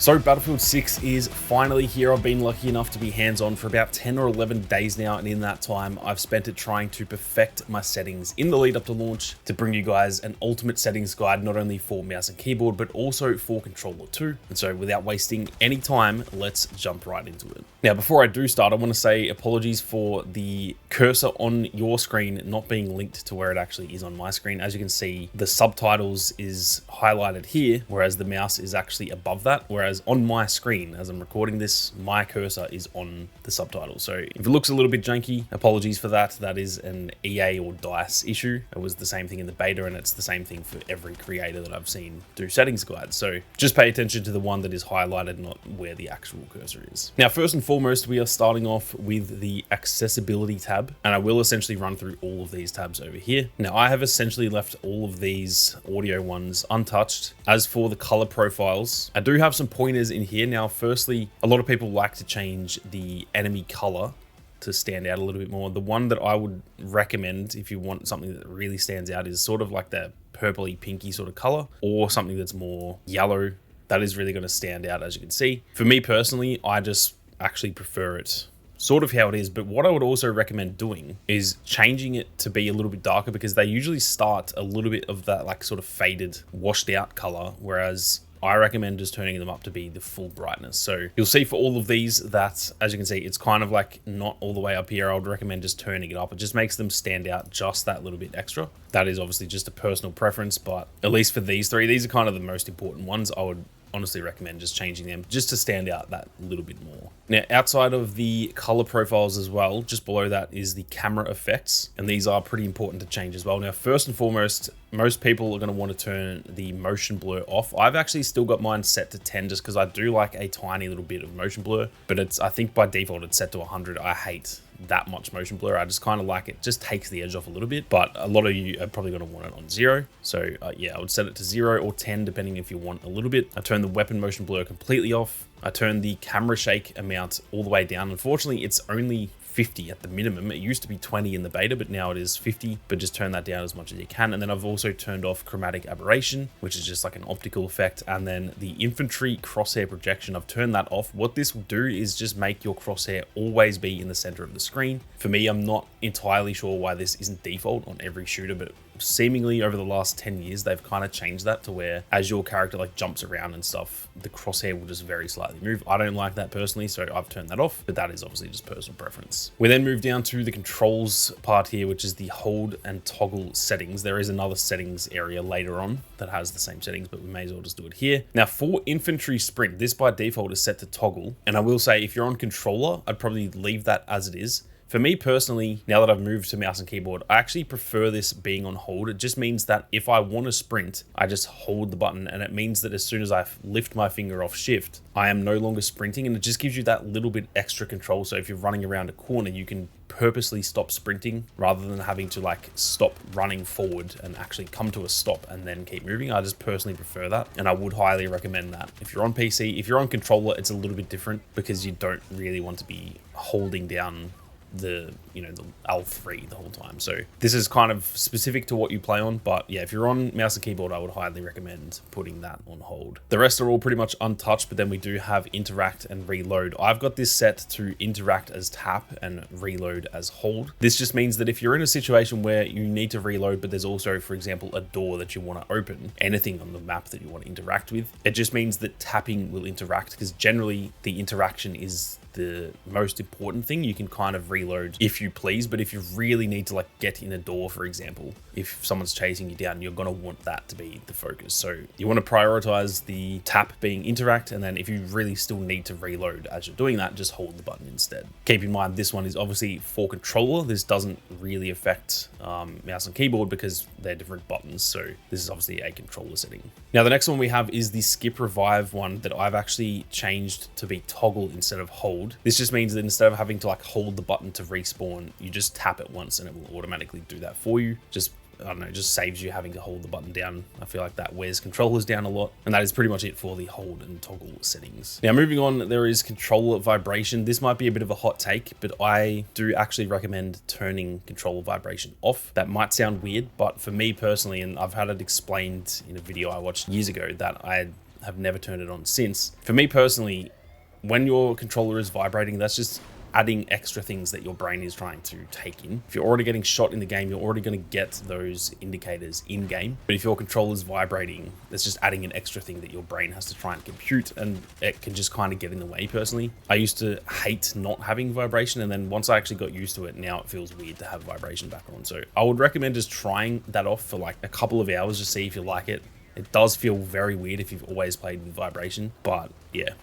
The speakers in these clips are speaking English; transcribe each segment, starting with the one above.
So Battlefield 6 is finally here. I've been lucky enough to be hands-on for about 10 or 11 days now, and in that time I've spent it trying to perfect my settings in the lead up to launch to bring you guys an ultimate settings guide, not only for mouse and keyboard but also for controller too. And so without wasting any time, let's jump right into it. Now before I do start, I want to say apologies for the cursor on your screen not being linked to where it actually is on my screen. As you can see, the subtitles is highlighted here, whereas the mouse is actually above that, whereas on my screen, as I'm recording this, my cursor is on the subtitles. So if it looks a little bit janky, apologies for that. That is an EA or DICE issue. It was the same thing in the beta, and it's the same thing for every creator that I've seen do settings guides. So just pay attention to the one that is highlighted, not where the actual cursor is. Now, first and foremost, we are starting off with the accessibility tab, and I will essentially run through all of these tabs over here. Now, I have essentially left all of these audio ones untouched. As for the color profiles, I do have some pointers in here. Now, firstly, a lot of people like to change the enemy color to stand out a little bit more. The one that I would recommend if you want something that really stands out is sort of like that purpley pinky sort of color, or something that's more yellow. That is really going to stand out, as you can see. For me personally, I just actually prefer it sort of how it is, but what I would also recommend doing is changing it to be a little bit darker, because they usually start a little bit of that like sort of faded, washed out color, whereas I recommend just turning them up to be the full brightness. So you'll see for all of these that, as you can see, it's kind of like not all the way up here. I would recommend just turning it up. It just makes them stand out just that little bit extra. That is obviously just a personal preference, but at least for these three, these are kind of the most important ones. I would honestly recommend just changing them just to stand out that little bit more. Now, outside of the color profiles as well, just below that is the camera effects, and these are pretty important to change as well. Now, first and foremost, most people are going to want to turn the motion blur off. I've actually still got mine set to 10 just because I do like a tiny little bit of motion blur, but I think by default it's set to 100. I hate that much motion blur. I just kind of like it just takes the edge off a little bit, but a lot of you are probably going to want it on 0. So yeah, I would set it to 0 or 10 depending if you want a little bit. I turn the weapon motion blur completely off. I turn the camera shake amount all the way down. Unfortunately, it's only 50 at the minimum. It used to be 20 in the beta, but now it is 50, but just turn that down as much as you can. And then I've also turned off chromatic aberration, which is just like an optical effect. And then the infantry crosshair projection, I've turned that off. What this will do is just make your crosshair always be in the center of the screen. For me, I'm not entirely sure why this isn't default on every shooter, but seemingly over the last 10 years, they've kind of changed that to where as your character like jumps around and stuff, the crosshair will just very slightly move. I don't like that personally, so I've turned that off, but that is obviously just personal preference. We then move down to the controls part here, which is the hold and toggle settings. There is another settings area later on that has the same settings, but we may as well just do it here. Now for infantry sprint, this by default is set to toggle. And I will say, if you're on controller, I'd probably leave that as it is. For me personally, now that I've moved to mouse and keyboard, I actually prefer this being on hold. It just means that if I want to sprint, I just hold the button, and it means that as soon as I lift my finger off shift, I am no longer sprinting, and it just gives you that little bit extra control. So if you're running around a corner, you can purposely stop sprinting rather than having to like stop running forward and actually come to a stop and then keep moving. I just personally prefer that, and I would highly recommend that. If you're on PC, if you're on controller, it's a little bit different because you don't really want to be holding down the L3 the whole time. So this is kind of specific to what you play on, but yeah, if you're on mouse and keyboard, I would highly recommend putting that on hold. The rest are all pretty much untouched, but then we do have interact and reload. I've got this set to interact as tap and reload as hold. This just means that if you're in a situation where you need to reload, but there's also, for example, a door that you want to open, anything on the map that you want to interact with, it just means that tapping will interact, because generally the interaction is the most important thing. You can kind of reload if you please, but if you really need to like get in a door, for example, if someone's chasing you down, you're going to want that to be the focus. So you want to prioritize the tap being interact, and then if you really still need to reload as you're doing that, just hold the button instead. Keep in mind, this one is obviously for controller. This doesn't really affect mouse and keyboard because they're different buttons. So this is obviously a controller setting. Now the next one we have is the skip revive one that I've actually changed to be toggle instead of hold. This just means that instead of having to like hold the button to respawn, you just tap it once and it will automatically do that for you. I don't know, just saves you having to hold the button down. I feel like that wears controllers down a lot, and that is pretty much it for the hold and toggle settings. Now moving on, there is controller vibration. This might be a bit of a hot take, but I do actually recommend turning controller vibration off. That might sound weird, but for me personally, and I've had it explained in a video I watched years ago, that I have never turned it on since. For me personally, when your controller is vibrating, that's just adding extra things that your brain is trying to take in. If you're already getting shot in the game, you're already going to get those indicators in game. But if your controller is vibrating, that's just adding an extra thing that your brain has to try and compute, and it can just kind of get in the way personally. I used to hate not having vibration, and then once I actually got used to it, now it feels weird to have vibration back on. So I would recommend just trying that off for like a couple of hours, just see if you like it. It does feel very weird if you've always played with vibration, but yeah,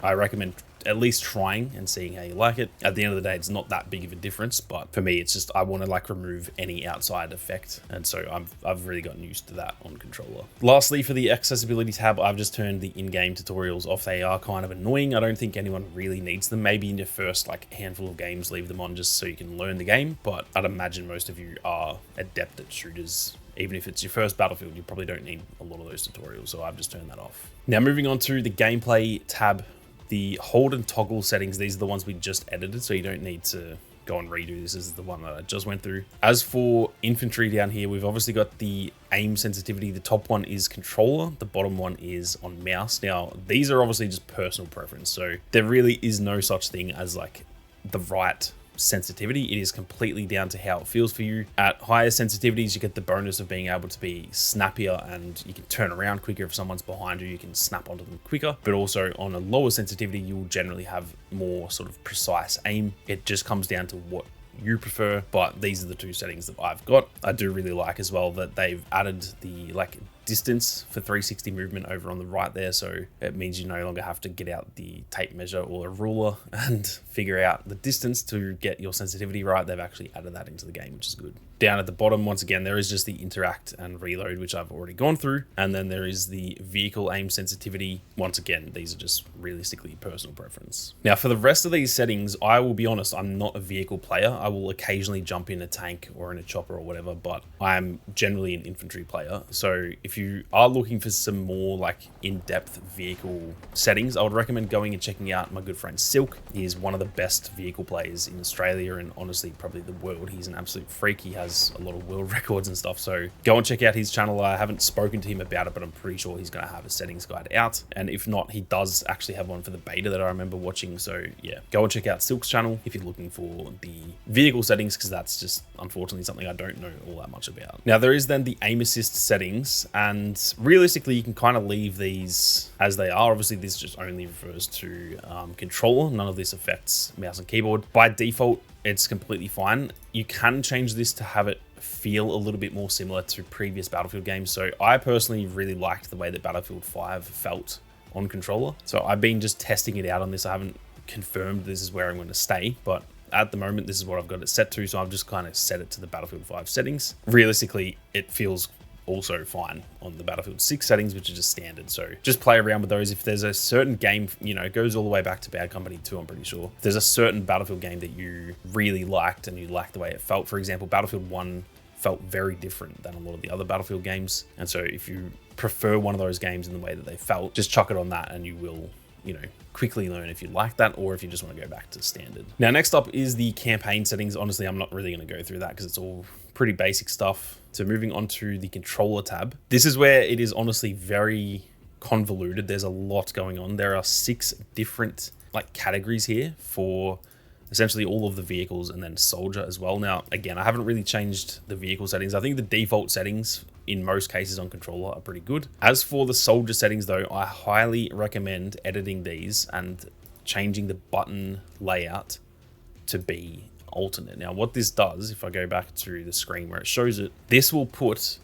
I recommend at least trying and seeing how you like it. At the end of the day, it's not that big of a difference, but for me, it's just I want to like remove any outside effect, and so I've really gotten used to that on controller. Lastly, for the accessibility tab, I've just turned the in-game tutorials off. They are kind of annoying. I don't think anyone really needs them. Maybe in your first like handful of games, leave them on just so you can learn the game, but I'd imagine most of you are adept at shooters. Even if it's your first Battlefield, you probably don't need a lot of those tutorials, so I've just turned that off. Now moving on to the gameplay tab, the hold and toggle settings, these are the ones we just edited, so you don't need to go and redo this. This is the one that I just went through. As for infantry down here, we've obviously got the aim sensitivity. The top one is controller, the bottom one is on mouse. Now, these are obviously just personal preference, so there really is no such thing as like the right sensitivity. It is completely down to how it feels for you. At higher sensitivities, you get the bonus of being able to be snappier, and you can turn around quicker. If someone's behind you, you can snap onto them quicker. But also on a lower sensitivity, you will generally have more sort of precise aim. It just comes down to what you prefer, but these are the two settings that I've got. I do really like as well that they've added the like distance for 360 movement over on the right there, so it means you no longer have to get out the tape measure or a ruler and figure out the distance to get your sensitivity right. They've actually added that into the game, which is good. Down at the bottom, once again, there is just the interact and reload, which I've already gone through, and then there is the vehicle aim sensitivity. Once again, these are just realistically personal preference. Now for the rest of these settings, I will be honest, I'm not a vehicle player. I will occasionally jump in a tank or in a chopper or whatever, but I'm generally an infantry player. So if you are looking for some more like in-depth vehicle settings, I would recommend going and checking out my good friend Silk. He is one of the best vehicle players in Australia and honestly probably the world. He's an absolute freak. He has a lot of world records and stuff, so go and check out his channel. I haven't spoken to him about it, but I'm pretty sure he's going to have a settings guide out, and if not, he does actually have one for the beta that I remember watching. So yeah, go and check out Silk's channel if you're looking for the vehicle settings, because that's just unfortunately something I don't know all that much about. Now there is then the aim assist settings, and realistically you can kind of leave these as they are. Obviously this just only refers to controller. None of this affects mouse and keyboard. By default, it's completely fine. You can change this to have it feel a little bit more similar to previous Battlefield games. So I personally really liked the way that Battlefield 5 felt on controller. So I've been just testing it out on this. I haven't confirmed this is where I'm going to stay, but at the moment, this is what I've got it set to. So I've just kind of set it to the Battlefield 5 settings. Realistically, it feels also fine on the Battlefield 6 settings, which are just standard. So just play around with those. If there's a certain game, you know, it goes all the way back to Bad Company 2, I'm pretty sure. If there's a certain Battlefield game that you really liked and you liked the way it felt, for example, Battlefield 1 felt very different than a lot of the other Battlefield games. And so if you prefer one of those games in the way that they felt, just chuck it on that and you will, you know, quickly learn if you like that or if you just want to go back to standard. Now, next up is the campaign settings. Honestly, I'm not really going to go through that because it's all pretty basic stuff. So moving on to the controller tab. This is where it is honestly very convoluted. There's a lot going on. There are 6 different like categories here for essentially all of the vehicles and then soldier as well. Now, again, I haven't really changed the vehicle settings. I think the default settings in most cases on controller are pretty good. As for the soldier settings though, I highly recommend editing these and changing the button layout to be alternate. Now, what this does, if I go back to the screen where it shows it, this will put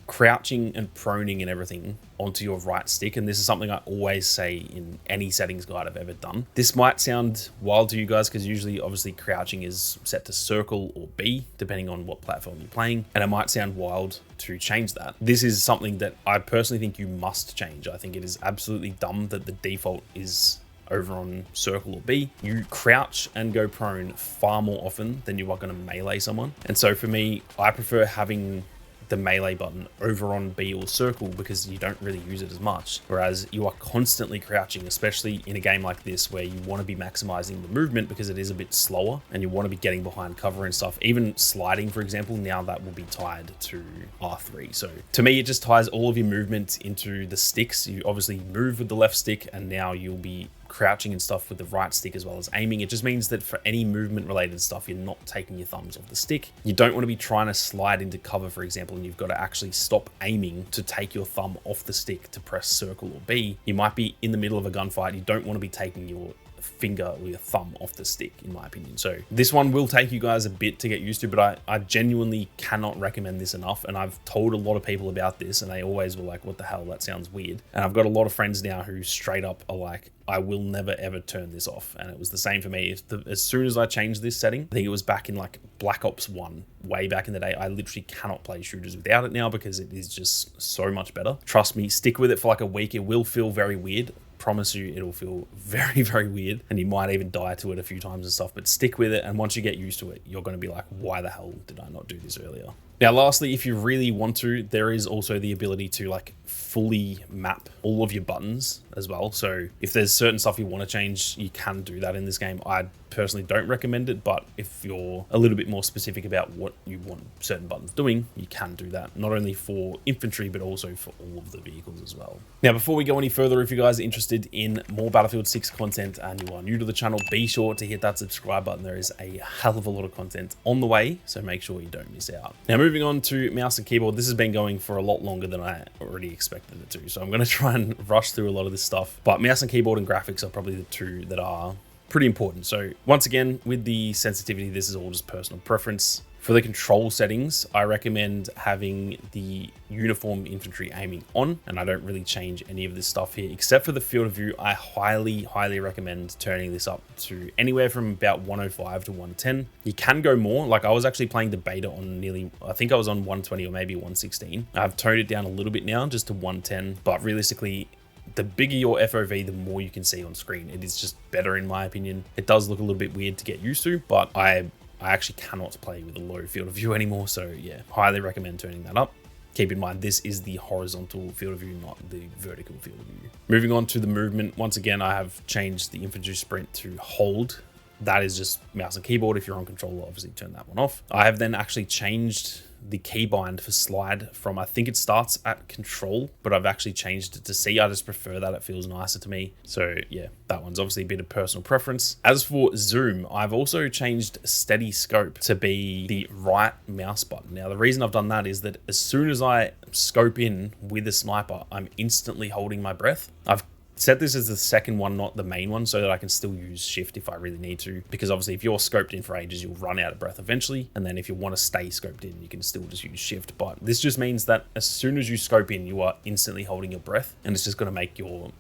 crouching and proning and everything onto your right stick, and this is something I always say in any settings guide I've ever done. This might sound wild to you guys because usually obviously crouching is set to circle or B depending on what platform you're playing, and it might sound wild to change that. This is something that I personally think you must change. I think it is absolutely dumb that the default is over on circle or B. You crouch and go prone far more often than you are going to melee someone, and so for me, I prefer having the melee button over on B or circle because you don't really use it as much. Whereas you are constantly crouching, especially in a game like this where you want to be maximizing the movement because it is a bit slower and you want to be getting behind cover and stuff. Even sliding, for example, now that will be tied to R3. So to me, it just ties all of your movement into the sticks. You obviously move with the left stick, and now you'll be crouching and stuff with the right stick as well as aiming. It just means that for any movement related stuff, you're not taking your thumbs off the stick. You don't want to be trying to slide into cover, for example, and you've got to actually stop aiming to take your thumb off the stick to press circle or B. You might be in the middle of a gunfight. You don't want to be taking your finger or your thumb off the stick, in my opinion. So this one will take you guys a bit to get used to, but I genuinely cannot recommend this enough. And I've told a lot of people about this and they always were like, what the hell, that sounds weird. And I've got a lot of friends now who straight up are like, I will never ever turn this off. And it was the same for me. As soon as I changed this setting, I think it was back in like Black Ops 1, way back in the day, I literally cannot play shooters without it now because it is just so much better. Trust me, stick with it for like a week. It will feel very weird. Promise you it'll feel very, very weird, and you might even die to it a few times and stuff, but stick with it, and once you get used to it, you're going to be like, why the hell did I not do this earlier? Now, lastly, if you really want to, there is also the ability to like fully map all of your buttons as well. So if there's certain stuff you want to change, you can do that in this game. I personally don't recommend it, but if you're a little bit more specific about what you want certain buttons doing, you can do that, not only for infantry, but also for all of the vehicles as well. Now, before we go any further, if you guys are interested in more Battlefield 6 content and you are new to the channel, be sure to hit that subscribe button. There is a hell of a lot of content on the way, so make sure you don't miss out. Now, moving on to mouse and keyboard, this has been going for a lot longer than I already expected it to, so I'm going to try and rush through a lot of this stuff, but mouse and keyboard and graphics are probably the two that are pretty important. So once again, with the sensitivity, this is all just personal preference. For the control settings, I recommend having the uniform infantry aiming on, and I don't really change any of this stuff here, except for the field of view. I highly recommend turning this up to anywhere from about 105 to 110. You can go more. Like I was actually playing the beta on I think I was on 120 or maybe 116. I've toned it down a little bit now, just to 110, but realistically, the bigger your FOV, the more you can see on screen. It is just better in my opinion. It does look a little bit weird to get used to, but I actually cannot play with a low field of view anymore. So yeah, highly recommend turning that up. Keep in mind, this is the horizontal field of view, not the vertical field of view. Moving on to the movement. Once again, I have changed the infantry sprint to hold. That is just mouse and keyboard. If you're on controller, obviously turn that one off. I have then actually changed the keybind for slide from, I think it starts at control, but I've actually changed it to C. I just prefer that. It feels nicer to me. So yeah, that one's obviously a bit of personal preference. As for zoom, I've also changed steady scope to be the right mouse button. Now, the reason I've done that is that as soon as I scope in with a sniper, I'm instantly holding my breath. I've set this as the second one, not the main one, so that I can still use shift if I really need to, because obviously if you're scoped in for ages, you'll run out of breath eventually, and then if you want to stay scoped in, you can still just use shift. But this just means that as soon as you scope in, you are instantly holding your breath, and it's just going to make your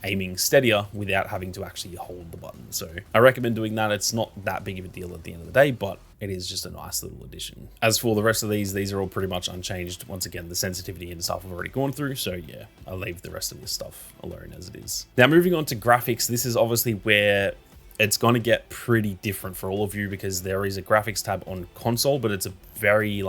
aiming steadier without having to actually hold the button. So I recommend doing that. It's not that big of a deal at the end of the day, but it is just a nice little addition. As for the rest of these are all pretty much unchanged. Once again, the sensitivity and stuff I've already gone through. So yeah, I'll leave the rest of this stuff alone as it is. Now, moving on to graphics, this is obviously where it's going to get pretty different for all of you, because there is a graphics tab on console, but it's a very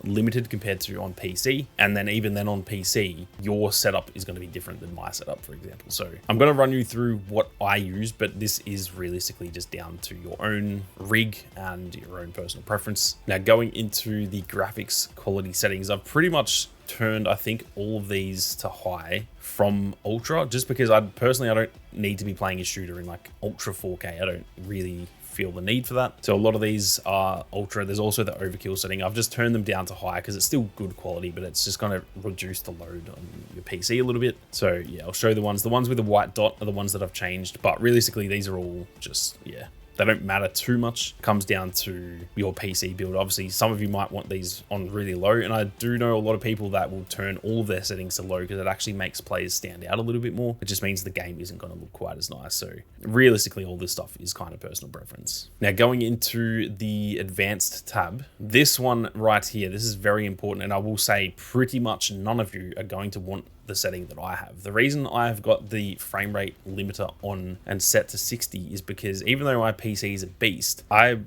limited compared to on PC. And then even then on PC, your setup is going to be different than my setup, for example. So I'm going to run you through what I use, but this is realistically just down to your own rig and your own personal preference. Now, going into the graphics quality settings, I've pretty much turned, I think, all of these to high from ultra, just because I don't need to be playing a shooter in like ultra 4K. I don't really feel the need for that. So a lot of these are ultra. There's also the overkill setting. I've just turned them down to high because it's still good quality, but it's just going to reduce the load on your PC a little bit. So yeah, I'll show you the ones with the white dot are the ones that I've changed, but realistically these are all just, yeah, they don't matter too much. It comes down to your PC build. Obviously, some of you might want these on really low, and I do know a lot of people that will turn all of their settings to low because it actually makes players stand out a little bit more. It just means the game isn't going to look quite as nice. So realistically, all this stuff is kind of personal preference. Now, going into the advanced tab, this one right here, this is very important, and I will say pretty much none of you are going to want the setting that I have. The reason I've got the frame rate limiter on and set to 60 is because even though my PC is a beast, I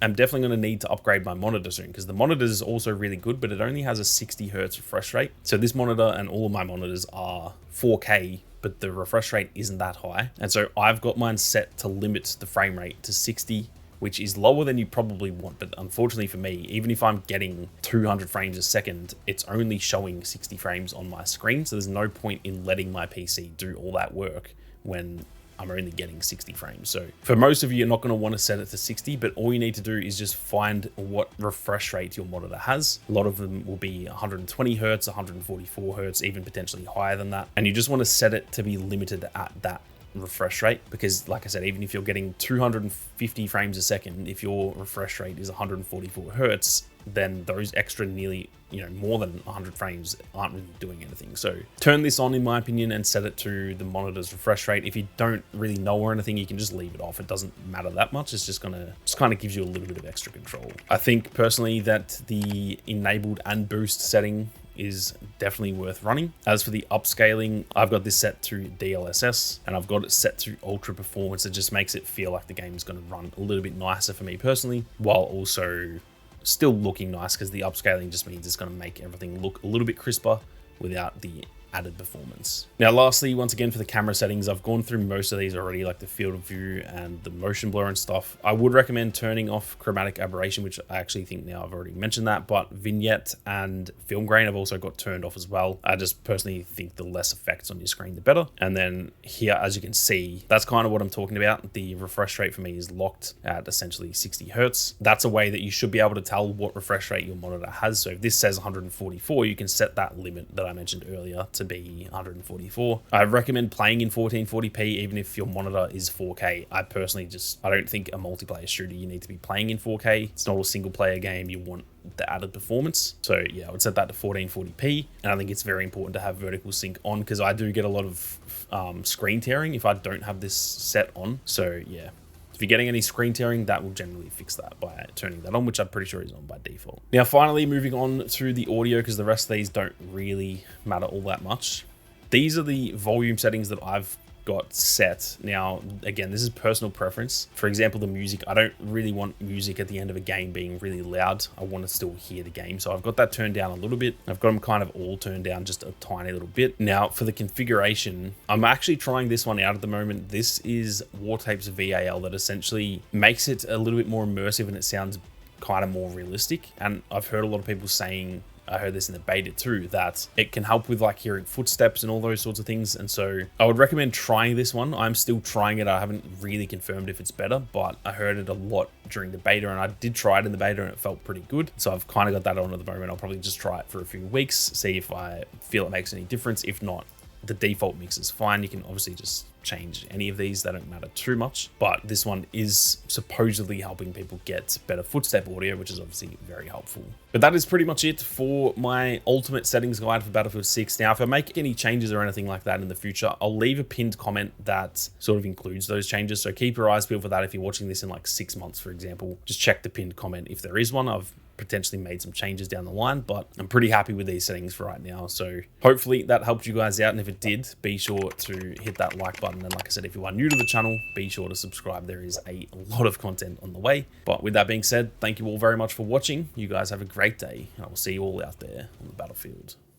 I'm definitely going to need to upgrade my monitor soon, because the monitor is also really good, but it only has a 60 hertz refresh rate. So this monitor and all of my monitors are 4K, but the refresh rate isn't that high. And so I've got mine set to limit the frame rate to 60, which is lower than you probably want. But unfortunately for me, even if I'm getting 200 frames a second, it's only showing 60 frames on my screen. So there's no point in letting my PC do all that work when I'm only getting 60 frames. So for most of you, you're not going to want to set it to 60, but all you need to do is just find what refresh rate your monitor has. A lot of them will be 120 hertz, 144 hertz, even potentially higher than that. And you just want to set it to be limited at that refresh rate, because like I said, even if you're getting 250 frames a second, if your refresh rate is 144 hertz, then those extra nearly, more than 100 frames aren't really doing anything. So turn this on, in my opinion, and set it to the monitor's refresh rate. If you don't really know or anything, you can just leave it off. It doesn't matter that much. It's just kind of gives you a little bit of extra control. I think personally that the enabled and boost setting is definitely worth running. As for the upscaling, I've got this set to DLSS and I've got it set to ultra performance. It just makes it feel like the game is going to run a little bit nicer for me personally, while also still looking nice, because the upscaling just means it's going to make everything look a little bit crisper without the added performance. Now, lastly, once again, for the camera settings, I've gone through most of these already, like the field of view and the motion blur and stuff. I would recommend turning off chromatic aberration, which I actually think now I've already mentioned that, but vignette and film grain I've also got turned off as well. I just personally think the less effects on your screen, the better. And then here, as you can see, that's kind of what I'm talking about. The refresh rate for me is locked at essentially 60 hertz. That's a way that you should be able to tell what refresh rate your monitor has. So if this says 144, you can set that limit that I mentioned earlier to be 144. I recommend playing in 1440p even if your monitor is 4K. I personally I don't think a multiplayer shooter you need to be playing in 4K. It's not a single player game. You want the added performance. So yeah, I would set that to 1440p. And I think it's very important to have vertical sync on, because I do get a lot of screen tearing if I don't have this set on. So yeah, if you're getting any screen tearing, that will generally fix that by turning that on, which I'm pretty sure is on by default. Now, finally, moving on through the audio, because the rest of these don't really matter all that much. These are the volume settings that I've got set. Now, again, this is personal preference. For example, the music, I don't really want music at the end of a game being really loud. I want to still hear the game. So I've got that turned down a little bit. I've got them kind of all turned down just a tiny little bit. Now, for the configuration, I'm actually trying this one out at the moment. This is Wartape's VAL that essentially makes it a little bit more immersive and it sounds kind of more realistic. And I've heard a lot of people saying, I heard this in the beta too, that it can help with like hearing footsteps and all those sorts of things. And so I would recommend trying this one. I'm still trying it. I haven't really confirmed if it's better, but I heard it a lot during the beta and I did try it in the beta and it felt pretty good. So I've kind of got that on at the moment. I'll probably just try it for a few weeks, see if I feel it makes any difference. If not, the default mix is fine. You can obviously just change any of these. They don't matter too much, but this one is supposedly helping people get better footstep audio, which is obviously very helpful. But that is pretty much it for my ultimate settings guide for Battlefield 6. Now, if I make any changes or anything like that in the future, I'll leave a pinned comment that sort of includes those changes. So keep your eyes peeled for that. If you're watching this in like 6 months, for example, just check the pinned comment if there is one. I've potentially made some changes down the line, but I'm pretty happy with these settings for right now. So hopefully that helped you guys out. And if it did, be sure to hit that like button. And like I said, if you are new to the channel, be sure to subscribe. There is a lot of content on the way. But with that being said, thank you all very much for watching. You guys have a great day, and I will see you all out there on the battlefield.